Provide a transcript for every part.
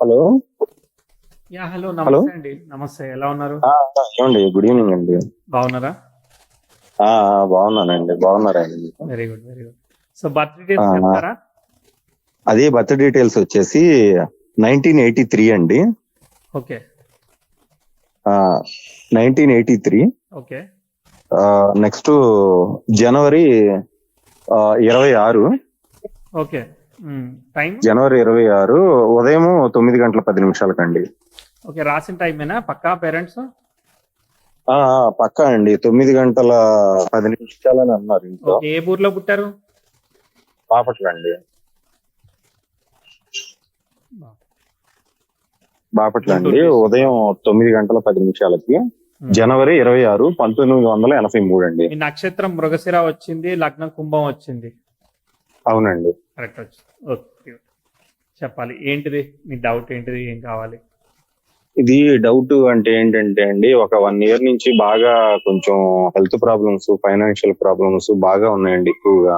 Hello. Hello. Hello. నమస్తే అండి. నమస్తే. ఎలా ఉన్నారు? ఏమండి, గుడ్ ఈవినింగ్ అండి. బాగున్నారా? బాగున్నానండి. బాగున్నారండి మీకు? Very good, very good. So birth details చెప్తారా? అదే బర్త్ డీటెయిల్స్ వచ్చేసి 1983 అండి. ఓకే. 1983. ఓకే. నెక్స్ట్ జనవరి 26. ఓకే. టైం? జనవరి 26 ఉదయం 9:10 ఓకే. రాసిన టైమేనా పక్కా పేరెంట్స్? పక్కా అండి. 9:10 అని అన్నారు ఇంట్లో. ఓకే. ఏ ఊర్లో పుట్టారు? బాపట్ల అండి. బాపట్ల అండి. ఉదయం 9:10 జనవరి 26, 1983 అండి. మీ నక్షత్రం మృగశిర వచ్చింది, లగ్నం కుంభం వచ్చింది. అవునండి. కరెక్ట్ వచ్చింది. ఓకే. చెప్పాలి. ఏంటిది మీ డౌట్? ఏంటిది? ఏం కావాలి? ఇది డౌట్ అంటే ఏంటంటే అండి, ఒక 1 year నుంచి బాగా కొంచెం హెల్త్ ప్రాబ్లమ్స్, ఫైనాన్షియల్ ప్రాబ్లమ్స్ బాగా ఉన్నాయండి ఎక్కువగా.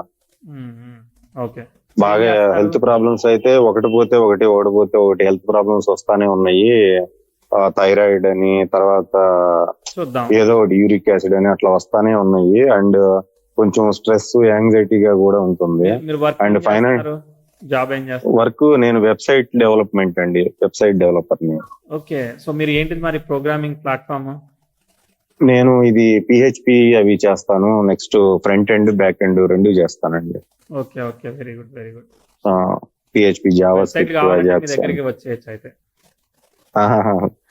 ఓకే. బాగా హెల్త్ ప్రాబ్లమ్స్ అయితే ఒకటి పోతే ఒకటి హెల్త్ ప్రాబ్లమ్స్ వస్తానే ఉన్నాయి. థైరాయిడ్ అని, తర్వాత ఏదో ఒకటి యూరిక్ యాసిడ్ అని అట్లా వస్తానే ఉన్నాయి. అండ్ కొంచెం స్ట్రెస్, యాంగ్జైటీగా కూడా ఉంటుంది. అండ్ ఫైనాన్స్ జాబ్ ఏం చేస్తారు? వర్క్ నేను వెబ్సైట్ డెవలప్మెంట్ అండి. వెబ్సైట్ డెవలపర్ ని. ఓకే. సో మీరు ఏంటిది మరి ప్రోగ్రామింగ్ ప్లాట్ఫామ్? నేను ఇది PHP అవి చేస్తాను. Next front end, back end రెండు చేస్తానండి. Okay. Okay. Very good, very good. PHP, Java script దగ్గరికి వచ్చేయచ్చు అయితే.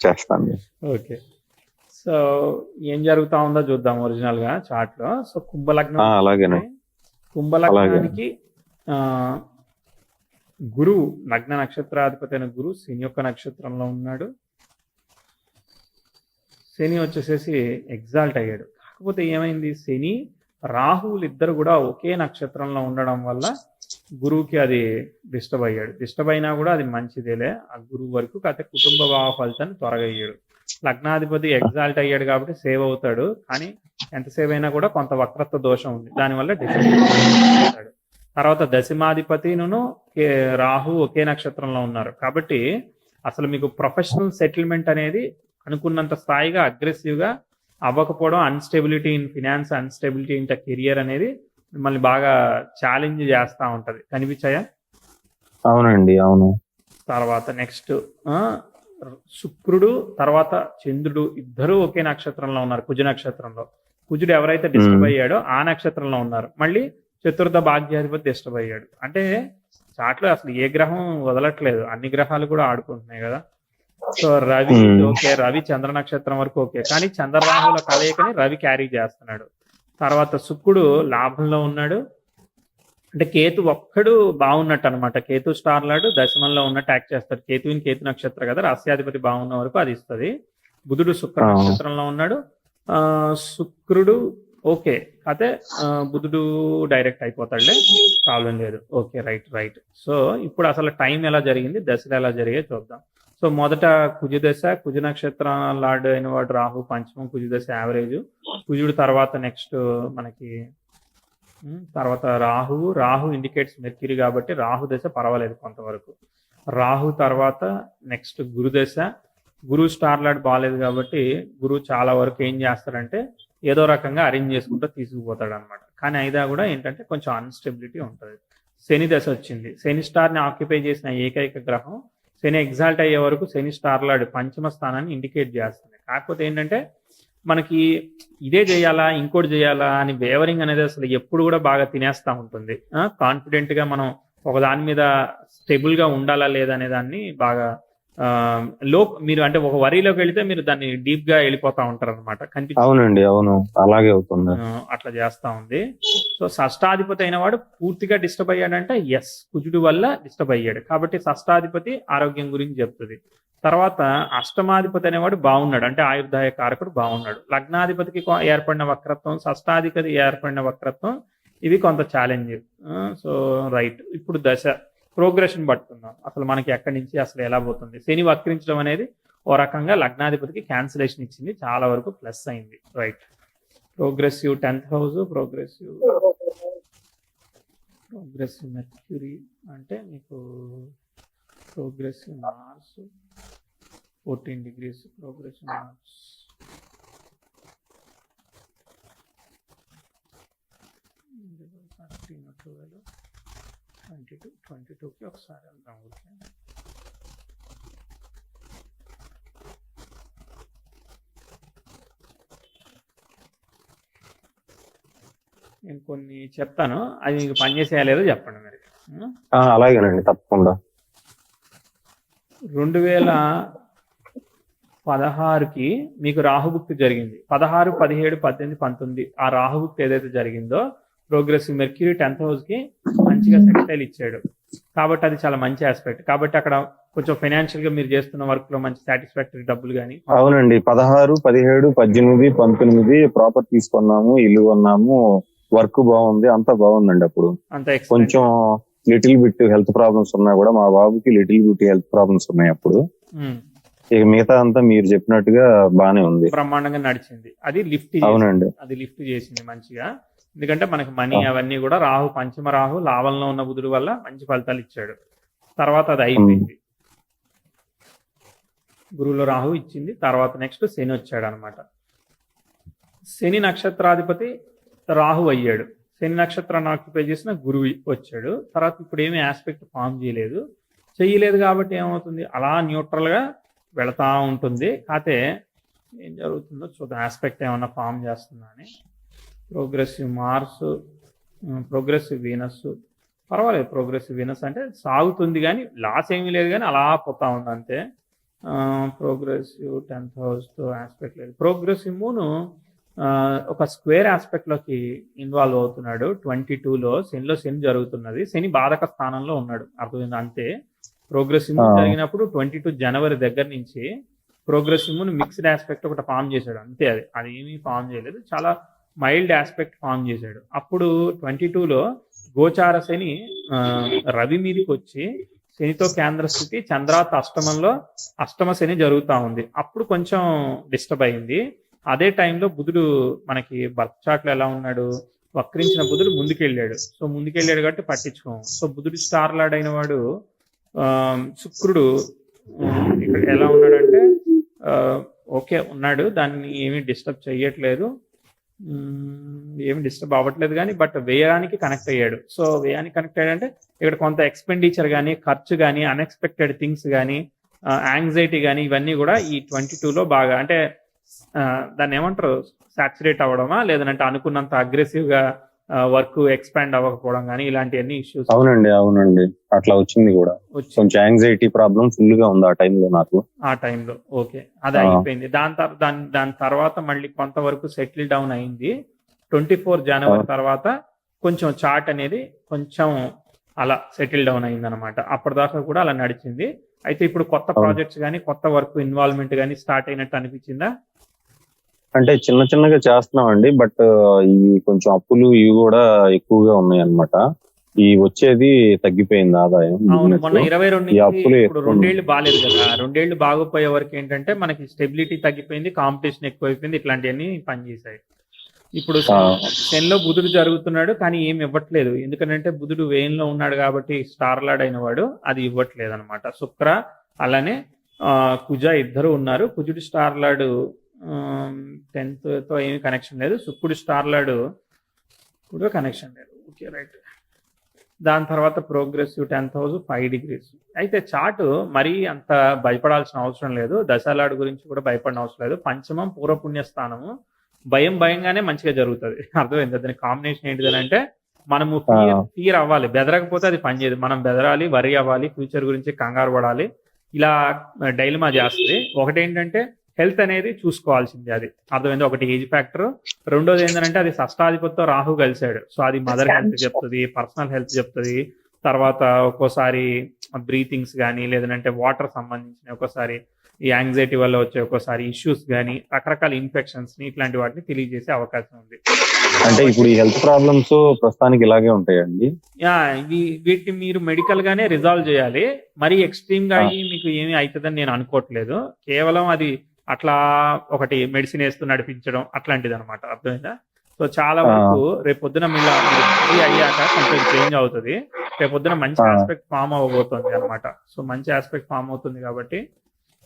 చేస్తాను. ఓకే. సో ఏం జరుగుతా ఉందో చూద్దాం ఒరిజినల్ గా చార్ట్ లో. సో కుంభలగ్నం. అలాగేనా? కుంభలగ్నానికి గురువు, లగ్న నక్షత్రాధిపతి అయిన గురువు శని యొక్క నక్షత్రంలో ఉన్నాడు. శని వచ్చేసేసి ఎగ్జాల్ట్ అయ్యాడు. కాకపోతే ఏమైంది, శని రాహువులు ఇద్దరు కూడా ఒకే నక్షత్రంలో ఉండడం వల్ల గురువుకి అది డిస్టర్బ్ అయ్యాడు. డిస్టర్బ్ అయినా కూడా అది మంచిదేలే ఆ గురువు వరకు. కాకపోతే కుటుంబ భావ ఫలితాన్ని త్వరగా అయ్యాడు. లగ్నాధిపతి ఎగ్జాల్ట్ అయ్యాడు కాబట్టి సేవ్ అవుతాడు. కానీ ఎంత సేవ్ అయినా కూడా కొంత వక్రత్వ దోషం ఉంది, దానివల్ల డిస్టర్బ్. తర్వాత దశమాధిపతిను రాహు ఒకే నక్షత్రంలో ఉన్నారు కాబట్టి అసలు మీకు ప్రొఫెషనల్ సెటిల్మెంట్ అనేది అనుకున్నంత స్థాయిగా అగ్రెసివ్గా అవ్వకపోవడం, instability in finance, instability in career అనేది మిమ్మల్ని బాగా ఛాలెంజ్ చేస్తూ ఉంటుంది. కనిపించాయా? అవునండి, అవును. తర్వాత నెక్స్ట్ శుక్రుడు, తర్వాత చంద్రుడు ఇద్దరు ఒకే నక్షత్రంలో ఉన్నారు, కుజ నక్షత్రంలో. కుజుడు ఎవరైతే డిస్టర్బ్ అయ్యాడో ఆ నక్షత్రంలో ఉన్నారు. మళ్ళీ చతుర్థ భాగ్యాధిపతి డిస్టర్బ్ అయ్యాడు. అంటే చాట్లో అసలు ఏ గ్రహం వదలట్లేదు, అన్ని గ్రహాలు కూడా ఆడుకుంటున్నాయి కదా. సో రవి ఓకే, రవి చంద్ర నక్షత్రం వరకు ఓకే, కానీ చంద్రరాహుల కలయికని రవి క్యారీ చేస్తున్నాడు. తర్వాత శుక్రుడు లాభంలో ఉన్నాడు. అంటే కేతు ఒక్కడు బాగున్నట్టు అనమాట. కేతు స్టార్ లాడు దశమంలో ఉన్నట్టు యాక్ట్ చేస్తాడు. కేతు నక్షత్రం కదా, రాస్యాధిపతి బాగున్న వరకు అది ఇస్తుంది. బుధుడు శుక్ర నక్షత్రంలో ఉన్నాడు. శుక్రుడు ఓకే, అయితే బుధుడు డైరెక్ట్ అయిపోతాడులే, ప్రాబ్లం లేదు. Okay, right. సో ఇప్పుడు అసలు టైం ఎలా జరిగింది, దశలు ఎలా జరిగాయో చూద్దాం. సో మొదట కుజదశ, కుజ నక్షత్రం లార్డ్ అయిన వాడు రాహు పంచమం, కుజదశ యావరేజ్. కుజుడు తర్వాత నెక్స్ట్ మనకి తర్వాత రాహు ఇండికేట్స్ మెర్క్యూరీ కాబట్టి రాహు దశ పర్వాలేదు కొంతవరకు. రాహు తర్వాత నెక్స్ట్ గురుదశ. గురువు స్టార్ లార్డ్ బాగాలేదు కాబట్టి గురువు చాలా వరకు ఏం చేస్తాడంటే ఏదో రకంగా అరేంజ్ చేసుకుంటూ తీసుకుపోతాడు అనమాట. కానీ అయినా కూడా ఏంటంటే కొంచెం అన్స్టెబిలిటీ ఉంటుంది. శని దశ వచ్చింది. శని స్టార్ని ఆక్యుపై చేసిన ఏకైక గ్రహం. శని ఎగ్జాల్ట్ అయ్యే వరకు శని స్టార్ లార్డ్ పంచమ స్థానాన్ని ఇండికేట్ చేస్తుంది. కాకపోతే ఏంటంటే మనకి ఇదే చేయాలా ఇంకోటి చేయాలా అని వేవరింగ్ అనేది అసలు ఎప్పుడు కూడా బాగా తినేస్తూ ఉంటుంది. కాన్ఫిడెంట్గా మనం ఒక దాని మీద స్టెబుల్గా ఉండాలా లేదా అనే దాన్ని బాగా మీరు అంటే ఒక వరిలోకి వెళితే మీరు దాన్ని డీప్ గా వెళ్ళిపోతా ఉంటారు అనమాట. అవునండి, అవును, అలాగే అవుతుంది. అట్లా చేస్తా ఉంది. సో షష్టాధిపతి అయిన వాడు పూర్తిగా డిస్టర్బ్ అయ్యాడంటే ఎస్, కుజుడు వల్ల డిస్టర్బ్ అయ్యాడు కాబట్టి షష్టాధిపతి ఆరోగ్యం గురించి చెప్తుంది. తర్వాత అష్టమాధిపతి అనేవాడు బాగున్నాడు, అంటే ఆయుర్దాయ కారకుడు బాగున్నాడు. లగ్నాధిపతికి ఏర్పడిన వక్రత్వం, షష్టాధిపతి ఏర్పడిన వక్రత్వం, ఇవి కొంత ఛాలెంజ్. సో రైట్, ఇప్పుడు దశ ప్రోగ్రెషన్ పట్టుకుందాం. అసలు మనకి ఎక్కడి నుంచి అసలు ఎలా పోతుంది. శని వక్రించడం అనేది ఓ రకంగా లగ్నాధిపతికి క్యాన్సిలేషన్ ఇచ్చింది, చాలా వరకు ప్లస్ అయింది. Right, progressive 10th house, progressive Mercury అంటే మీకు progressive Mars 14 degrees progressive Mars. Twelve 22కి ఒకసారి వెళ్దాం. ఓకే, నేను కొన్ని చెప్తాను, అది మీకు పనిచేసేయా లేదో చెప్పండి మరి. అలాగేనండి, తప్పకుండా. 2016కి మీకు రాహుభుక్తి జరిగింది. 16, 17, 18, 19 ఆ రాహుభుక్తి ఏదైతే జరిగిందో ప్రోగ్రెసివ్ మెర్క్యూరీ 10th house కి మంచిగా సెక్స్టైల్ ఇచ్చాడు. కాబట్టి అది చాలా మంచి ఆస్పెక్ట్. కాబట్టి అక్కడ కొంచెం ఫైనాన్షియల్ గా మీరు చేస్తున్న వర్క్ లో మంచి సాటిస్ఫాక్టరీ డబ్బులు కానీ. అవునండి, 16, 17, 18, 19 ప్రాపర్టీ తీసుకున్నాము, ఇల్లు కొన్నాము, వర్క్ బాగుంది, అంతా బాగుందండి. అప్పుడు అంత కొంచెం లిటిల్ బిట్ హెల్త్ ప్రాబ్లమ్స్ ఉన్నా కూడా, మా బాబుకి లిటిల్ బిట్ హెల్త్ ప్రాబ్లమ్స్ ఉన్నాయి అప్పుడు. ఇక మిగతా అంతా మీరు చెప్పినట్టుగా బానే ఉంది, బ్రహ్మాండంగా నడిచింది. అది లిఫ్ట్. అవునండి, అది లిఫ్ట్ చేసింది మంచిగా. ఎందుకంటే మనకి మనీ అవన్నీ కూడా రాహు, పంచమ రాహు లాభంలో ఉన్న బుధుడు వల్ల మంచి ఫలితాలు ఇచ్చాడు. తర్వాత అది అయిపోయింది, గురువులో రాహు ఇచ్చింది. తర్వాత నెక్స్ట్ శని వచ్చాడు అనమాట. శని నక్షత్రాధిపతి రాహు అయ్యాడు. శని నక్షత్రాన్ని ఆక్యుపై చేసిన గురువు వచ్చాడు. తర్వాత ఇప్పుడు ఏమీ ఆస్పెక్ట్ ఫామ్ చేయలేదు కాబట్టి ఏమవుతుంది, అలా న్యూట్రల్ గా వెళతా ఉంటుంది. కాకపోతే ఏం జరుగుతుందో చూద్దాం, ఆస్పెక్ట్ ఏమన్నా ఫామ్ చేస్తుందా అని. ప్రోగ్రెసివ్ మార్స్, ప్రోగ్రెసివ్ వీనస్, పర్వాలేదు. ప్రోగ్రెసివ్ వీనస్ అంటే సాగుతుంది కానీ లాస్ ఏమీ లేదు, కానీ అలా పోతా ఉంది అంతే. ప్రోగ్రెసివ్ 10th house తో ఆస్పెక్ట్ లేదు. ప్రోగ్రెసివ్ మూన్ ఒక స్క్వేర్ ఆస్పెక్ట్ లోకి ఇన్వాల్వ్ అవుతున్నాడు. 22లో శని జరుగుతున్నది. శని బాధక స్థానంలో ఉన్నాడు, అర్థమైంది అంతే. ప్రోగ్రెసివ్ మూన్ జరిగినప్పుడు 22 జనవరి దగ్గర నుంచి ప్రోగ్రెసివ్ మూన్ మిక్స్డ్ ఆస్పెక్ట్ ఒకటి ఫామ్ చేశాడు అంతే. అది ఏమీ ఫామ్ చేయలేదు, చాలా మైల్డ్ ఆస్పెక్ట్ ఫామ్ చేశాడు. అప్పుడు 22లో గోచార శని రవి మీదకి వచ్చి శనితో కేంద్ర స్థితి, చంద్రాత్ అష్టమంలో అష్టమ శని జరుగుతూ ఉంది. అప్పుడు కొంచెం డిస్టర్బ్ అయింది. అదే టైంలో బుధుడు మనకి బర్త్ చార్ట్లో ఎలా ఉన్నాడు, వక్రించిన బుధుడు ముందుకెళ్ళాడు. సో ముందుకెళ్ళాడు కాబట్టి పట్టించుకోం. సో బుధుడు స్టార్ లార్డ్ అయిన వాడు శుక్రుడు ఇక్కడ ఎలా ఉన్నాడంటే ఓకే ఉన్నాడు, దాన్ని ఏమీ డిస్టర్బ్ చెయ్యట్లేదు, ఏమి డిస్టర్బ్ అవ్వట్లేదు కానీ బట్ వ్యయానికి కనెక్ట్ అయ్యాడు. సో వ్యయానికి కనెక్ట్ అయ్యాడంటే ఇక్కడ కొంత ఎక్స్పెండిచర్ కానీ, ఖర్చు కానీ, అన్ఎక్స్పెక్టెడ్ థింగ్స్ కానీ, యాంగ్జైటీ కానీ, ఇవన్నీ కూడా ఈ 22లో బాగా, అంటే దాన్ని ఏమంటారు, సాచురేట్ అవ్వడమా, లేదంటే అనుకున్నంత అగ్రెసివ్ గా వర్క్ ఎక్స్పాండ్ అవ్వకపోవడం కానీ, ఇలాంటివన్నీ ఇష్యూస్. అవునండి అట్లా వచ్చింది కూడా. కొంచెం యాంగ్జైటీ ప్రాబ్లం ఫుల్ గా ఉంది ఆ టైంలో నాకు. ఆ టైంలో ఓకే, అది అయిపోయింది. దాని తర్వాత మళ్ళీ కొంతవరకు సెటిల్ డౌన్ అయింది. 24 జనవరి తర్వాత కొంచెం చార్ట్ అనేది కొంచెం అలా సెటిల్ డౌన్ అయింది అనమాట. అప్పటిదాకా కూడా అలా నడిచింది. అయితే ఇప్పుడు కొత్త ప్రాజెక్ట్స్ కానీ, కొత్త వర్క్ ఇన్వాల్వ్మెంట్ కానీ స్టార్ట్ అయినట్టు అనిపించిందా? అంటే చిన్నగా చేస్తున్నామండి, బట్ ఇవి కొంచెం అప్పులు ఇవి కూడా ఎక్కువగా ఉన్నాయి అన్నమాట. ఈ వచ్చేది తగ్గిపోయింది ఆదాయం. అవును, మొన్న 22 నుంచి ఇప్పుడు 2 ఏళ్ళు బాగాలేదు కదా. 2 ఏళ్ళు బాగోపోయే వరకు ఏంటంటే మనకి స్టెబిలిటీ తగ్గిపోయింది, కాంపిటీషన్ ఎక్కువైపోయింది, ఇట్లాంటివన్నీ పనిచేశాయి. ఇప్పుడు శనిలో బుధుడు జరుగుతున్నాడు కానీ ఏమి ఇవ్వట్లేదు. ఎందుకంటే బుధుడు వేయంలో ఉన్నాడు కాబట్టి స్టార్ లార్డ్ అయిన వాడు అది ఇవ్వట్లేదు అనమాట. శుక్ర అలానే కుజ ఇద్దరు ఉన్నారు. కుజుడు స్టార్ లార్డ్ 10th తో ఏమి కనెక్షన్ లేదు, శుక్రుడు స్టార్ లార్డ్ కూడా కనెక్షన్ లేదు. Okay right. దాని తర్వాత ప్రోగ్రెసివ్ 10th house 5 degrees. అయితే చార్ట్ మరీ అంత భయపడాల్సిన అవసరం లేదు. దశాలాడు గురించి కూడా భయపడిన అవసరం లేదు. పంచమం పూర్వపుణ్య స్థానము, భయంగానే మంచిగా జరుగుతుంది. అర్థమైంది. దాని కాంబినేషన్ ఏంటిదని అంటే మనము ఫియర్ అవ్వాలి, బెదరకపోతే అది పనిచేయదు. మనం బెదరాలి, వరి అవ్వాలి, ఫ్యూచర్ గురించి కంగారు పడాలి, ఇలా డైలమా చేస్తుంది. ఒకటేంటంటే హెల్త్ అనేది చూసుకోవాల్సింది, అది అర్థమైంది. ఒకటి ఏజ్ ఫ్యాక్టర్, రెండోది ఏంటంటే అది షష్టాధిపతితో రాహు కలిశాడు. సో అది మదర్ హెల్త్ చెప్తుంది, పర్సనల్ హెల్త్ చెప్తుంది. తర్వాత ఒక్కోసారి బ్రీతింగ్స్ కానీ, లేదంటే వాటర్ సంబంధించిన ఒక్కోసారి ఈ యాంగ్జైటీ వల్ల వచ్చే ఒక్కోసారి ఇష్యూస్ కానీ, రకరకాల ఇన్ఫెక్షన్స్ ని ఇట్లాంటి వాటిని తెలియజేసే అవకాశం ఉంది. అంటే ఇప్పుడు ఈ హెల్త్ ప్రాబ్లమ్స్ ప్రస్తుతానికి ఇలాగే ఉంటాయండి. వీటిని మీరు మెడికల్ గానే రిజాల్వ్ చేయాలి. మరి ఎక్స్ట్రీమ్ గా మీకు ఏమి అవుతుందని నేను అనుకోవట్లేదు. కేవలం అది అట్లా ఒకటి మెడిసిన్ వేస్తూ నడిపించడం అట్లాంటిది అనమాట. అర్థమైందా? సో చాలా వరకు రేపు పొద్దున మీరు అయ్యాక కొంచెం చేంజ్ అవుతుంది. రేపొద్దున మంచి ఆ. ఆస్పెక్ట్ ఫామ్ అవ్వబోతుంది అనమాట. సో మంచి ఆస్పెక్ట్ ఫామ్ అవుతుంది కాబట్టి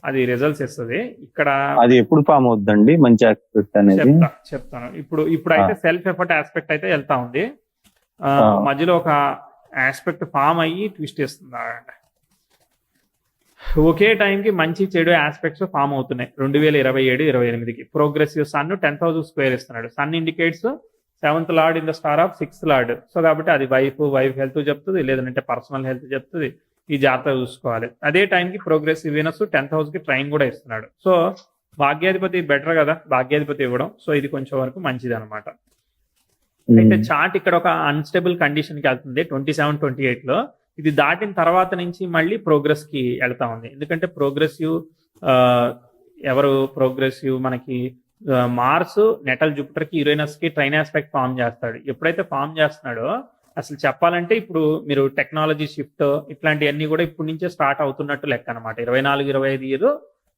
అది రిజల్ట్స్ ఇస్తుంది. ఇక్కడ అది ఎప్పుడు ఫామ్ అవుతుందండి మంచి ఆస్పెక్ట్ అనేది? చెప్తాను. ఇప్పుడైతే సెల్ఫ్ ఎఫర్ట్ ఆస్పెక్ట్ అయితే వెళ్తా ఉంది. మధ్యలో ఒక ఆస్పెక్ట్ ఫామ్ అయ్యి ట్విస్ట్ ఇస్తుంది. ఒకే టైంకి మంచి చెడు ఆస్పెక్ట్స్ ఫామ్ అవుతున్నాయి 2027-28కి. ప్రోగ్రెసివ్ సన్ 10,000 స్క్వేర్ ఇస్తున్నాడు. Sun indicates 7th lord in the star of 6th lord. So కాబట్టి అది వైఫ్ హెల్త్ చెప్తుంది, లేదంటే పర్సనల్ హెల్త్ చెప్తుంది. ఈ జాగ్రత్త చూసుకోవాలి. అదే టైంకి ప్రోగ్రెసివ్ వీనస్ 10,000కి ట్రైన్ కూడా ఇస్తున్నాడు. సో భాగ్యాధిపతి బెటర్ కదా, భాగ్యాధిపతి ఇవ్వడం. సో ఇది కొంచెం వరకు మంచిది అనమాట. అయితే చార్ట్ ఇక్కడ ఒక అన్స్టేబుల్ కండిషన్ కి వెళ్తుంది 27-28లో. ఇది దాటిన తర్వాత నుంచి మళ్ళీ ప్రోగ్రెస్ కి వెళ్తా ఉంది. ఎందుకంటే ప్రోగ్రెసివ్ మనకి మార్స్ నెటల్ జూపిటర్ కి యురేనస్ కి ట్రైన్ ఆస్పెక్ట్ ఫామ్ చేస్తాడు. ఎప్పుడైతే ఫామ్ చేస్తున్నాడో అసలు చెప్పాలంటే ఇప్పుడు మీరు టెక్నాలజీ షిఫ్ట్ ఇట్లాంటివన్నీ కూడా ఇప్పటి నుంచే స్టార్ట్ అవుతున్నట్టు లెక్క అనమాట. 24-25 ఇయర్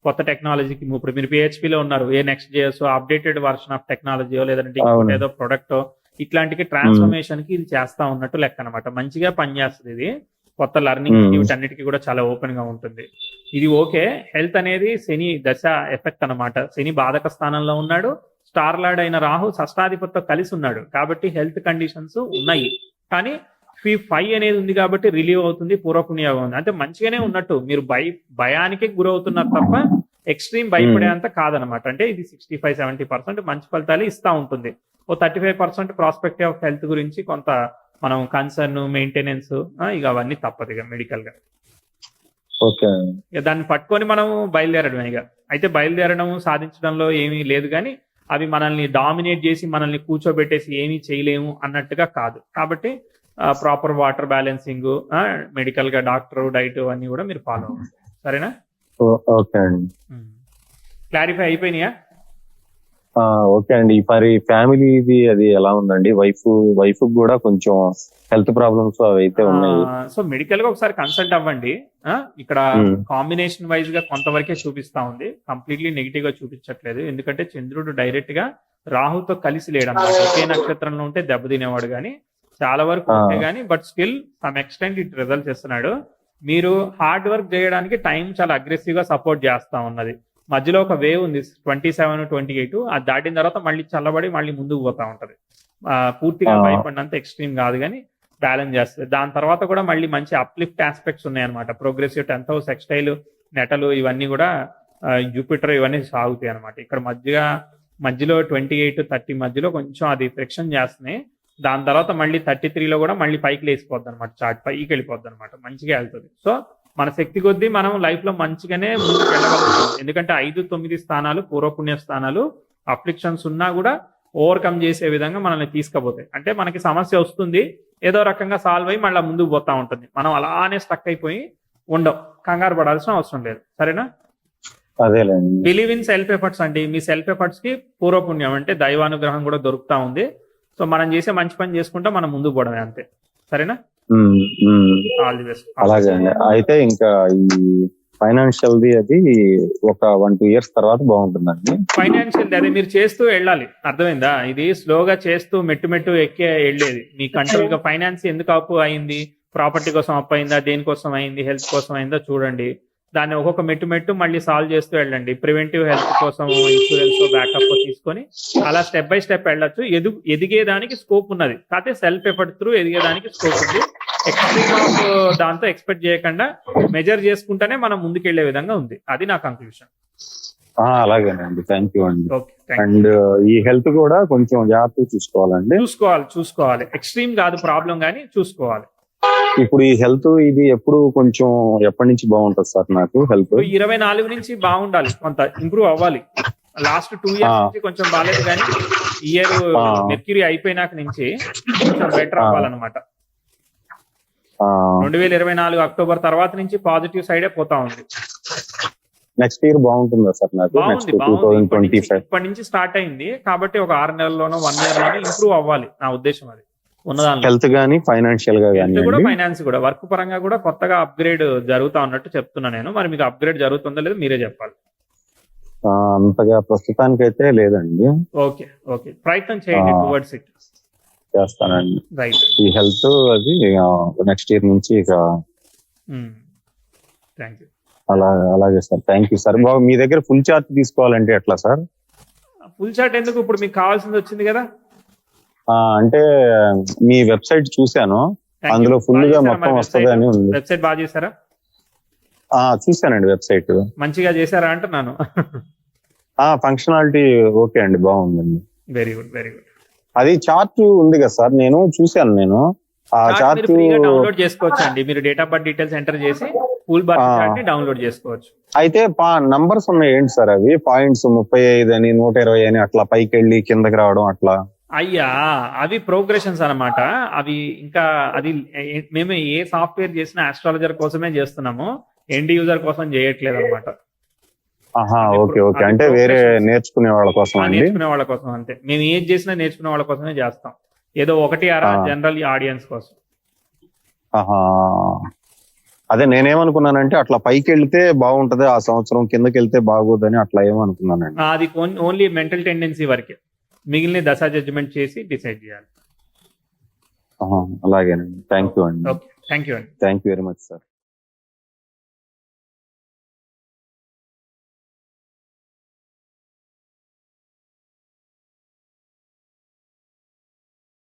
కొత్త టెక్నాలజీకి ఇప్పుడు మీరు పిహెచ్పిలో ఉన్నారు. ఏ Next JS updated version of technology లేదంటే ఏదో ప్రొడక్ట్ ఇట్లాంటికి ట్రాన్స్ఫర్మేషన్ కి ఇది చేస్తా ఉన్నట్టు లెక్క అనమాట. మంచిగా పనిచేస్తుంది ఇది. కొత్త లెర్నింగ్ వీటన్నిటికీ కూడా చాలా ఓపెన్ గా ఉంటుంది. ఇది ఓకే. హెల్త్ అనేది శని దశ ఎఫెక్ట్ అనమాట. శని బాధక స్థానంలో ఉన్నాడు. స్టార్ లార్డ్ అయిన రాహు షష్టాధిపతితో కలిసి ఉన్నాడు కాబట్టి హెల్త్ కండిషన్స్ ఉన్నాయి. కానీ 5 అనేది ఉంది కాబట్టి రిలీవ్ అవుతుంది. పూర్వపుణ్యగా ఉంది అంటే మంచిగానే ఉన్నట్టు. మీరు భయానికి గురవుతున్నారు తప్ప ఎక్స్ట్రీమ్ భయపడేంత కాదనమాట. అంటే ఇది 65-70% మంచి ఫలితాలు ఇస్తా ఉంటుంది. ఓ 35% ప్రాస్పెక్టివ్ ఆఫ్ హెల్త్ గురించి కొంత మనం కన్సర్న్ మెయింటెనెన్స్ ఇక అవన్నీ తప్పదు ఇక మెడికల్ గా. ఓకే, ఇక దాన్ని పట్టుకొని మనం బయలుదేరడం. ఇక అయితే బయలుదేరడం సాధించడంలో ఏమీ లేదు, కానీ అవి మనల్ని డామినేట్ చేసి మనల్ని కూర్చోబెట్టేసి ఏమీ చేయలేము అన్నట్టుగా కాదు. కాబట్టి ప్రాపర్ వాటర్ బ్యాలెన్సింగ్, మెడికల్ గా డాక్టర్ డైట్ అన్ని కూడా మీరు ఫాలో అవ్వండి. సరేనా? ఓకే అండి. క్లారిఫై అయిపోయినాయా? ఓకే అండి. మరి ఫ్యామిలీది అది ఎలా ఉందండి? వైఫ్ కూడా కొంచెం హెల్త్ ప్రాబ్లమ్స్ అవి అయితే ఉన్నాయి. సో మెడికల్ గా ఒకసారి కన్సల్ట్ అవ్వండి. ఇక్కడ కాంబినేషన్ వైజ్ గా కొంతవరకే చూపిస్తా ఉంది, కంప్లీట్లీ నెగిటివ్ గా చూపించట్లేదు. ఎందుకంటే చంద్రుడు డైరెక్ట్ గా రాహుతో కలిసి లేడు అన్నమాట. ఒకే నక్షత్రంలో ఉంటే దెబ్బతినేవాడు కానీ చాలా వరకు ఉంటే గానీ, but still some extent it results ఇస్తున్నాడు. మీరు హార్డ్ వర్క్ చేయడానికి టైం చాలా అగ్రెసివ్ గా సపోర్ట్ చేస్తా ఉన్నది. మధ్యలో ఒక వేవ్ ఉంది 27-28, అది దాటిన తర్వాత మళ్ళీ చల్లబడి మళ్ళీ ముందుకు పోతా ఉంటది. పూర్తిగా భయపడినంత ఎక్స్ట్రీమ్ కాదు కానీ బ్యాలెన్స్ చేస్తుంది. దాని తర్వాత కూడా మళ్ళీ మంచి అప్లిఫ్ట్ ఆస్పెక్ట్స్ ఉన్నాయన్నమాట. ప్రోగ్రెసివ్ 10th హౌస్, సెక్స్టైల్, నెటలు ఇవన్నీ కూడా జూపిటర్ ఇవన్నీ సాగుతాయి అనమాట. ఇక్కడ మధ్యలో 28-30 మధ్యలో కొంచెం అది ఫ్రిక్షన్ చేస్తున్నాయి. దాని తర్వాత మళ్ళీ 33లో కూడా మళ్ళీ పైకి లేసిపోద్ది అనమాట. చార్ట్ పైకి వెళ్ళిపోద్ది అనమాట. మంచిగా వెళ్తుంది. సో మన శక్తి కొద్దీ మనం లైఫ్ లో మంచిగానే ముందుకు వెళ్ళగలుగుతాం. ఎందుకంటే 5-9 స్థానాలు పూర్వపుణ్య స్థానాలు. అఫ్లిక్షన్స్ ఉన్నా కూడా ఓవర్కమ్ చేసే విధంగా మనల్ని తీసుకుపోతాయి. అంటే మనకి సమస్య వస్తుంది, ఏదో రకంగా సాల్వ్ అయ్యి మళ్ళీ ముందుకు పోతా ఉంటుంది. మనం అలానే స్టక్ అయిపోయి ఉండవు. కంగారు పడాల్సిన అవసరం లేదు. సరేనా? అదేలేండి. బిలీవ్ ఇన్ సెల్ఫ్ ఎఫర్ట్స్ అండి. మీ సెల్ఫ్ ఎఫర్ట్స్ కి పూర్వపుణ్యం అంటే దైవానుగ్రహం కూడా దొరుకుతా ఉంది. సో మనం చేసే మంచి పని చేసుకుంటే మనం ముందుకు పోవడమే, అంతే. సరేనా? All the best. అలాగే అండి. అయితే ఇంకా ఈ ఫైనాన్షియల్ ది అది ఒక 1-2 ఇయర్స్ తర్వాత బాగుంటుందండి. ఫైనాన్షియల్ అదే మీరు చేస్తూ వెళ్ళాలి. అర్థమైందా? ఇది స్లోగా చేస్తూ మెట్టు ఎక్కే వెళ్ళేది. మీ కంట్రోల్ గా ఫైనాన్స్ ఎందుకు అప్పు అయింది? ప్రాపర్టీ కోసం అప్పు అయిందా? దేనికోసం అయింది? హెల్త్ కోసం అయిందా? చూడండి. దాన్ని ఒక్కొక్క మెట్టు మళ్ళీ సాల్వ్ చేస్తూ వెళ్ళండి. ప్రివెంటివ్ హెల్త్ కోసం ఇన్సూరెన్స్ బ్యాకప్ తీసుకొని అలా స్టెప్ బై స్టెప్ వెళ్ళొచ్చు. ఎదిగేదానికి స్కోప్ ఉన్నది. కాకపోతే సెల్ఫ్ ఎఫర్ట్ త్రూ ఎదిగేదానికి స్కోప్ ఉంది. ఎక్స్ట్రీమ్ ఆఫ్ దాంతో ఎక్స్పెక్ట్ చేయకుండా మెజర్ చేసుకుంటేనే మనం ముందుకెళ్లే విధంగా ఉంది. అది నా కంక్లూషన్. అలాగేనండి. థ్యాంక్ యూ అండి. అండ్ ఈ హెల్త్ కూడా కొంచెం జాగ్రత్తగా చూసుకోవాలండి. చూసుకోవాలి. ఎక్స్ట్రీమ్ కాదు ప్రాబ్లం, కానీ చూసుకోవాలి. ఇప్పుడు ఈ హెల్త్ ఇది ఎప్పటి నుంచి బాగుంటుంది సార్? నాకు హెల్త్ 24 నుంచి బాగుండాలి, కొంత ఇంప్రూవ్ అవ్వాలి. లాస్ట్ 2 ఇయర్స్ నుంచి కొంచెం బాగాలేదు, కానీ ఇయర్ మెర్క్యూరీ అయిపోయినాక నుంచి కొంచెం బెటర్ అవ్వాలన్నమాట. 2024 అక్టోబర్ తర్వాత నుంచి పాజిటివ్ సైడే పోతా ఉంది. నెక్స్ట్ ఇయర్ బాగుంటుందా సార్? నాకు బాగుంది. ఇప్పటి నుంచి స్టార్ట్ అయింది కాబట్టి ఒక 6 నెలల్లోనో 1 ఇయర్ లోనో ఇంప్రూవ్ అవ్వాలి. నా ఉద్దేశం అది. హెల్త్ గానీ ఫైనాన్షియల్ గా కానీ కూడా ఫైనాన్స్ కూడా వర్క్ పరంగా కూడా కొత్తగా అప్గ్రేడ్ జరుగుతా ఉన్నట్టు చెప్తున్నా నేను. మరి మీకు అప్గ్రేడ్ జరుగుతుందో లేదో మీరే చెప్పాలి. అంతగా ప్రస్తుతానికి అయితే లేదండి. ఓకే ప్రయత్నం చేయండి టువర్డ్స్ ఇట్. చేస్తానండి. రైట్. ఈ హెల్త్ అది నెక్స్ట్ ఇయర్ నుంచి ఇక థ్యాంక్ యూ. అలాగే సార్. Thank you sir. బాబు మీ దగ్గర ఫుల్ చార్ట్ తీసుకోవాలంటే ఎట్లా సార్? ఫుల్ చార్ట్ ఎందుకు, ఇప్పుడు మీకు కావాల్సింది వచ్చింది కదా. అంటే మీ వెబ్సైట్ చూశాను, అందులో ఫుల్ గా మొత్తం వస్తుంది అని ఉంది. వెబ్సైట్ బాగా చేశారా? చూశానండి వెబ్సైట్. మంచిగా చేశారా అంటున్నాను. ఫంక్షనాలిటీ ఓకే అండి, బాగుందండి. Very good, very good. అది చార్ట్ ఉంది కదా సార్, నేను చూశాను. ఆ చార్ట్ ఫ్రీగా డౌన్లోడ్ చేసుకోవచ్చు అండి. మీరు date of birth details enter చేసి ఫుల్ బార్ చార్ట్ ని డౌన్లోడ్ చేసుకోవచ్చు. అయితే నంబర్స్ ఉన్నాయి ఏంటి సార్ అవి? పాయింట్స్ 35 అని 120 అని అట్లా పైకి వెళ్ళి కిందకి రావడం అట్లా. అయ్యా, అవి ప్రోగ్రెషన్స్ అన్నమాట. అవి ఇంకా అది మేము ఏ సాఫ్ట్వేర్ చేసినా ఆస్ట్రాలజర్ కోసమే చేస్తున్నాము, ఎండ్ యూజర్ కోసం చేయట్లేదు అనమాట. Okay okay. అంటే వేరే నేర్చుకునే వాళ్ళ కోసం అంతే. మేము ఏది చేసినా నేర్చుకునే వాళ్ళ కోసమే చేస్తాం, ఏదో ఒకటి అరా జనరల్ ఆడియన్స్ కోసం. అదే నేనేమనుకున్నానంటే అట్లా పైకి వెళ్తే బాగుంటది ఆ సంవత్సరం, కిందకి వెళ్తే బాగోదని అట్లా ఏమనుకున్నానండి. అది ఓన్లీ మెంటల్ టెండెన్సీ వరకే, మిగిలిన దశ జడ్జిమెంట్ చేసి డిసైడ్ చేయాలి. అలాగేనండి. థ్యాంక్ యూ అండి. థ్యాంక్ యూ అండి. Thank you very much sir.